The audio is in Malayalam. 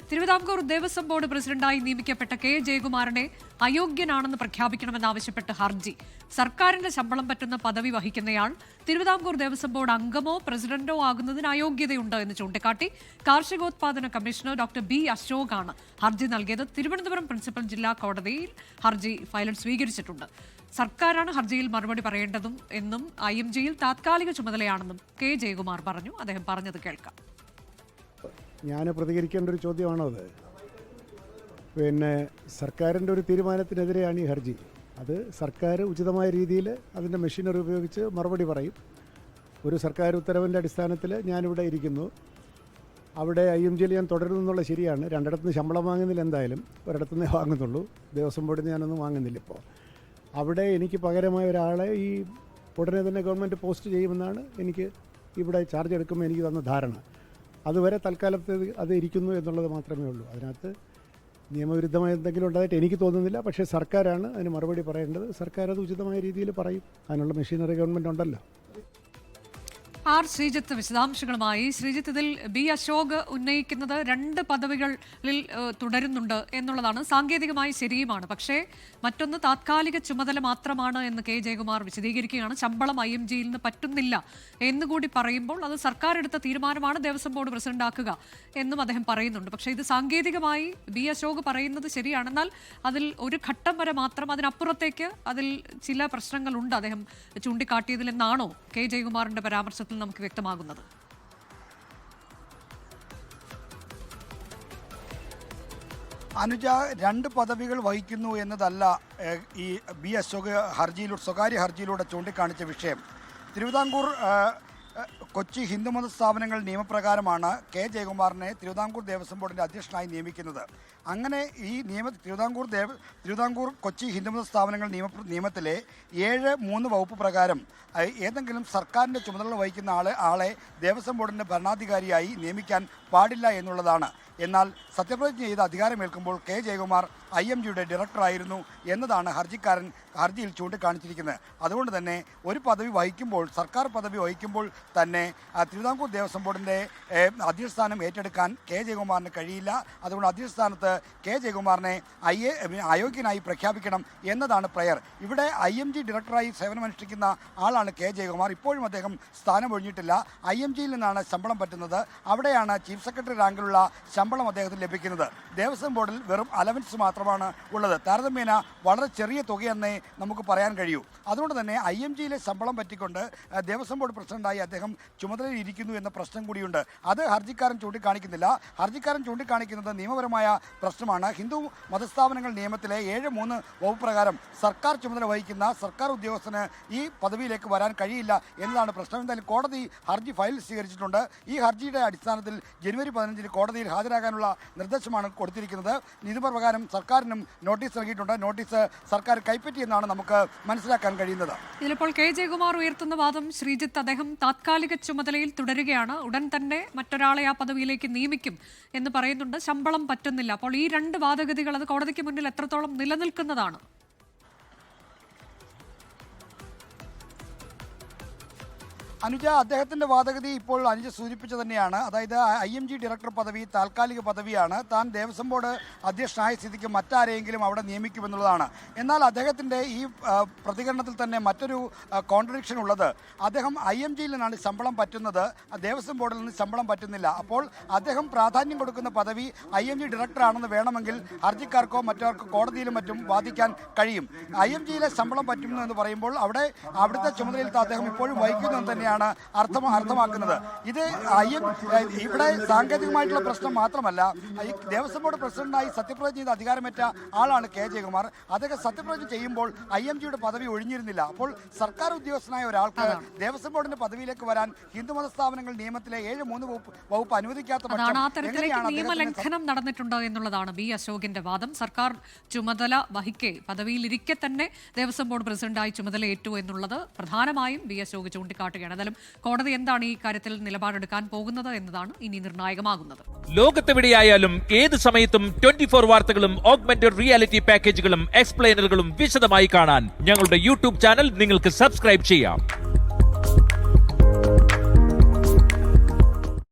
തിരുവിതാംകൂർ ദേവസ്വം ബോർഡ് പ്രസിഡന്റായി നിയമിക്കപ്പെട്ട കെ ജയകുമാറിനെ അയോഗ്യനാണെന്ന് പ്രഖ്യാപിക്കണമെന്നാവശ്യപ്പെട്ട് ഹർജി. സർക്കാരിന്റെ ശമ്പളം പറ്റുന്ന പദവി വഹിക്കുന്നയാൾ തിരുവിതാംകൂർ ദേവസ്വം ബോർഡ് അംഗമോ പ്രസിഡന്റോ ആകുന്നതിന് അയോഗ്യതയുണ്ട് എന്ന് ചൂണ്ടിക്കാട്ടി കാർഷികോത്പാദന കമ്മീഷണർ ഡോക്ടർ ബി അശോകാണ് ഹർജി നൽകിയത്. തിരുവനന്തപുരം പ്രിൻസിപ്പൽ ജില്ലാ കോടതിയിൽ ഹർജി ഫയൽ സ്വീകരിച്ചിട്ടുണ്ട്. സർക്കാരാണ് ഹർജിയിൽ മറുപടി പറയേണ്ടതും എന്നും IMG-യിൽ താത്കാലിക ചുമതലയാണെന്നും കെ ജയകുമാർ പറഞ്ഞു. അദ്ദേഹം പറഞ്ഞത് കേൾക്കാം. ഞാൻ പ്രതികരിക്കേണ്ട ഒരു ചോദ്യമാണത്. സർക്കാരിൻ്റെ ഒരു തീരുമാനത്തിനെതിരെയാണ് ഈ ഹർജി. അത് സർക്കാർ ഉചിതമായ രീതിയിൽ അതിൻ്റെ മെഷീനറി ഉപയോഗിച്ച് മറുപടി പറയും. ഒരു സർക്കാർ ഉത്തരവിൻ്റെ അടിസ്ഥാനത്തിൽ ഞാനിവിടെ ഇരിക്കുന്നു. അവിടെ IMG-യിൽ ഞാൻ തുടരുന്നു എന്നുള്ള ശരിയാണ്. രണ്ടിടത്തുനിന്ന് ശമ്പളം വാങ്ങുന്നില്ല, എന്തായാലും ഒരിടത്തുനിന്നേ വാങ്ങുന്നുള്ളൂ. ദേവസ്വം ബോർഡിൽ നിന്ന് ഞാനൊന്നും വാങ്ങുന്നില്ല. ഇപ്പോൾ അവിടെ എനിക്ക് പകരമായ ഒരാളെ ഈ ഉടനെ തന്നെ ഗവൺമെൻറ് പോസ്റ്റ് ചെയ്യുമെന്നാണ് എനിക്ക് ഇവിടെ ചാർജ് എടുക്കുമ്പോൾ എനിക്ക് തന്ന ധാരണ. അതുവരെ തൽക്കാലത്ത് അത് ഇരിക്കുന്നു എന്നുള്ളത് മാത്രമേ ഉള്ളൂ. അതിനകത്ത് നിയമവിരുദ്ധമായ എന്തെങ്കിലും ഉണ്ടായിട്ട് എനിക്ക് തോന്നുന്നില്ല. പക്ഷേ സർക്കാരാണ് അതിന് മറുപടി പറയേണ്ടത്. സർക്കാർ അത് ഉചിതമായ രീതിയിൽ പറയും. അതിനുള്ള മെഷീനറി ഗവൺമെൻറ് ഉണ്ടല്ലോ. ആർ ശ്രീജിത്ത് വിശദാംശങ്ങളുമായി. ശ്രീജിത്ത്, ഇതിൽ ബി അശോക് ഉന്നയിക്കുന്നത് 2 പദവികളിൽ തുടരുന്നുണ്ട് എന്നുള്ളതാണ്. സാങ്കേതികമായി ശരിയുമാണ്. പക്ഷേ മറ്റൊന്ന് താത്കാലിക ചുമതല മാത്രമാണ് എന്ന് കെ ജയകുമാർ വിശദീകരിക്കുകയാണ്. ശമ്പളം IMG-യിൽ നിന്ന് പറ്റുന്നില്ല എന്നുകൂടി പറയുമ്പോൾ അത് സർക്കാർ എടുത്ത തീരുമാനമാണ് ദേവസ്വം ബോർഡ് പ്രസിഡന്റാക്കുക എന്നും അദ്ദേഹം പറയുന്നുണ്ട്. പക്ഷേ ഇത് സാങ്കേതികമായി ബി അശോക് പറയുന്നത് ശരിയാണ്. എന്നാൽ അതിൽ ഒരു ഘട്ടം വരെ മാത്രം, അതിനപ്പുറത്തേക്ക് അതിൽ ചില പ്രശ്നങ്ങളുണ്ട് അദ്ദേഹം ചൂണ്ടിക്കാട്ടിയതിൽ എന്നാണോ കെ ജയകുമാറിന്റെ പരാമർശത്തിൽ നമുക്ക് വ്യക്തമാകുന്നത്? അനുജ, 2 പദവികൾ വഹിക്കുന്നു എന്നതല്ല ഈ ബി അശോക് സ്വകാര്യ ഹർജിയിലൂടെ ചൂണ്ടിക്കാണിച്ച വിഷയം. തിരുവിതാംകൂർ കൊച്ചി ഹിന്ദുമത സ്ഥാപനങ്ങൾ നിയമപ്രകാരമാണ് കെ ജയകുമാറിനെ തിരുവിതാംകൂർ ദേവസ്വം ബോർഡിൻ്റെ അധ്യക്ഷനായി നിയമിക്കുന്നത്. അങ്ങനെ ഈ തിരുവിതാംകൂർ കൊച്ചി ഹിന്ദുമത സ്ഥാപനങ്ങൾ നിയമത്തിലെ 7(3) വകുപ്പ് പ്രകാരം ഏതെങ്കിലും സർക്കാരിൻ്റെ ചുമതല വഹിക്കുന്ന ആളെ ദേവസ്വം ബോർഡിൻ്റെ ഭരണാധികാരിയായി നിയമിക്കാൻ പാടില്ല എന്നുള്ളതാണ്. എന്നാൽ സത്യപ്രതിജ്ഞ ചെയ്ത് അധികാരമേൽക്കുമ്പോൾ കെ ജയകുമാർ IMG-യുടെ ഡയറക്ടറായിരുന്നു എന്നതാണ് ഹർജിയിൽ ചൂണ്ടിക്കാണിച്ചിരിക്കുന്നത്. അതുകൊണ്ട് തന്നെ ഒരു പദവി വഹിക്കുമ്പോൾ, സർക്കാർ പദവി വഹിക്കുമ്പോൾ തന്നെ തിരുവിതാംകൂർ ദേവസ്വം ബോർഡിൻ്റെ അധ്യക്ഷസ്ഥാനം ഏറ്റെടുക്കാൻ കെ ജയകുമാറിന് കഴിയില്ല. അതുകൊണ്ട് അധ്യക്ഷസ്ഥാനത്ത് കെ ജയകുമാറിനെ അയോഗ്യനായി പ്രഖ്യാപിക്കണം എന്നതാണ് പ്രയർ. ഇവിടെ IMG ഡയറക്ടറായി സേവനമനുഷ്ഠിക്കുന്ന ആളാണ് കെ ജയകുമാർ. ഇപ്പോഴും അദ്ദേഹം സ്ഥാനം ഒഴിഞ്ഞിട്ടില്ല. IMG-യിൽ നിന്നാണ് ശമ്പളം പറ്റുന്നത്. അവിടെയാണ് ചീഫ് സെക്രട്ടറി റാങ്കിലുള്ള ശമ്പളം അദ്ദേഹത്തിന് ലഭിക്കുന്നത്. ദേവസ്വം ബോർഡിൽ വെറും അലവൻസ് മാത്രമാണ് ഉള്ളത്. താരതമ്യേന വളരെ ചെറിയ തുകയെന്നേ നമുക്ക് പറയാൻ കഴിയൂ. അതുകൊണ്ട് തന്നെ IMG-യിലെ ശമ്പളം പറ്റിക്കൊണ്ട് ദേവസ്വം ബോർഡ് പ്രസിഡന്റായി അദ്ദേഹം ചുമതലയിൽ ഇരിക്കുന്നു എന്ന പ്രശ്നം കൂടിയുണ്ട്. അത് ഹർജിക്കാരൻ ചൂണ്ടിക്കാണിക്കുന്നില്ല. ഹർജിക്കാരൻ ചൂണ്ടിക്കാണിക്കുന്നത് നിയമപരമായ പ്രശ്നമാണ്. ഹിന്ദു മതസ്ഥാപനങ്ങൾ നിയമത്തിലെ 7(3) വകുപ്പ് പ്രകാരം സർക്കാർ ചുമതല വഹിക്കുന്ന സർക്കാർ ഉദ്യോഗസ്ഥന് ഈ പദവിയിലേക്ക് വരാൻ കഴിയില്ല എന്നതാണ് പ്രശ്നം. എന്തായാലും കോടതി ഹർജി ഫയൽ സ്വീകരിച്ചിട്ടുണ്ട്. ഈ ഹർജിയുടെ അടിസ്ഥാനത്തിൽ ജനുവരി 15 കോടതിയിൽ ഹാജരാകാനുള്ള നിർദ്ദേശമാണ് കൊടുത്തിരിക്കുന്നത്. ഇതുപ്രകാരം സർക്കാരിനും നോട്ടീസ് നൽകിയിട്ടുണ്ട്. നോട്ടീസ് സർക്കാർ കൈപ്പറ്റിയെന്നാണ് നമുക്ക് മനസ്സിലാക്കാൻ കഴിയുന്നത്. ഇതിലിപ്പോൾ കെ ജയകുമാർ ഉയർത്തുന്ന വാദം, ശ്രീജിത്ത്, അദ്ദേഹം താത്കാലിക ചുമതലയിൽ തുടരുകയാണ്, ഉടൻ തന്നെ മറ്റൊരാളെ ആ പദവിയിലേക്ക് നിയമിക്കും എന്ന് പറയുന്നുണ്ട്. ശമ്പളം പറ്റുന്നില്ല. അപ്പോൾ ഈ 2 വാദഗതികൾ അത് കോടതിക്ക് മുന്നിൽ എത്രത്തോളം നിലനിൽക്കുന്നതാണ്? അനുജ, അദ്ദേഹത്തിൻ്റെ വാദഗതി ഇപ്പോൾ അനുജ സൂചിപ്പിച്ച തന്നെയാണ്. അതായത് IMG ഡയറക്ടർ പദവി താൽക്കാലിക പദവിയാണ്. താൻ ദേവസ്വം ബോർഡ് അധ്യക്ഷനായ സ്ഥിതിക്ക് മറ്റാരെങ്കിലും അവിടെ നിയമിക്കുമെന്നുള്ളതാണ്. എന്നാൽ അദ്ദേഹത്തിൻ്റെ ഈ പ്രതികരണത്തിൽ തന്നെ മറ്റൊരു കോൺട്രഡിക്ഷൻ ഉള്ളത്. അദ്ദേഹം IMG-യിൽ നിന്നാണ് ശമ്പളം പറ്റുന്നത്, ദേവസ്വം ബോർഡിൽ നിന്ന് ശമ്പളം പറ്റുന്നില്ല. അപ്പോൾ അദ്ദേഹം പ്രാധാന്യം കൊടുക്കുന്ന പദവി IMG ഡയറക്ടറാണെന്ന് വേണമെങ്കിൽ ഹർജിക്കാർക്കോ മറ്റവർക്കോ കോടതിയിലും മറ്റും വാദിക്കാൻ കഴിയും. IMG-യിലെ ശമ്പളം പറ്റുന്നു എന്ന് പറയുമ്പോൾ അവിടുത്തെ ചുമതലയിൽ അദ്ദേഹം ഇപ്പോഴും വഹിക്കുന്നു തന്നെയാണ് അർത്ഥമാക്കുന്നത്. ഇത് ഇവിടെ സാങ്കേതികമായിട്ടുള്ള പ്രശ്നം മാത്രമല്ല. ഈ ദേവസ്വം ബോർഡ് പ്രസിഡന്റായി സത്യപ്രതിജ്ഞ ചെയ്ത് അധികാരമേറ്റ ആളാണ് കെ ജയകുമാർ. അദ്ദേഹം സത്യപ്രതിജ്ഞ ചെയ്യുമ്പോൾ IMG-യുടെ പദവി ഒഴിഞ്ഞിരുന്നില്ല. അപ്പോൾ സർക്കാർ ഉദ്യോഗസ്ഥനായ ഒരാൾക്ക് ദേവസ്വം ബോർഡിന്റെ പദവിയിലേക്ക് വരാൻ ഹിന്ദുമത സ്ഥാപനങ്ങൾ നിയമത്തിലെ 7(3) വകുപ്പ് അനുവദിക്കാത്ത നിയമലംഘനം നടന്നിട്ടുണ്ട് എന്നുള്ളതാണ് ബി അശോകിന്റെ വാദം. സർക്കാർ ചുമതല വഹിക്കെ പദവിയിലിരിക്കെ തന്നെ ദേവസ്വം ബോർഡ് പ്രസിഡന്റായി ചുമതലയേറ്റു എന്നുള്ളത് പ്രധാനമായും ബി അശോക് ചൂണ്ടിക്കാട്ടുകയാണ്. ഏതായാലും കോടതി എന്താണ് ഈ കാര്യത്തിൽ നിലപാടെടുക്കാൻ പോകുന്നത് എന്നതാണ് ഇനി നിർണായകമാകുന്നത്. ലോകത്തെവിടെയായാലും ഏത് സമയത്തും 24 വാർത്തകളും ഓഗ്മെന്റഡ് റിയാലിറ്റി പാക്കേജുകളും എക്സ്പ്ലെയിനറുകളും വിശദമായി കാണാൻ ഞങ്ങളുടെ YouTube ചാനൽ നിങ്ങൾക്ക് സബ്സ്ക്രൈബ് ചെയ്യാം.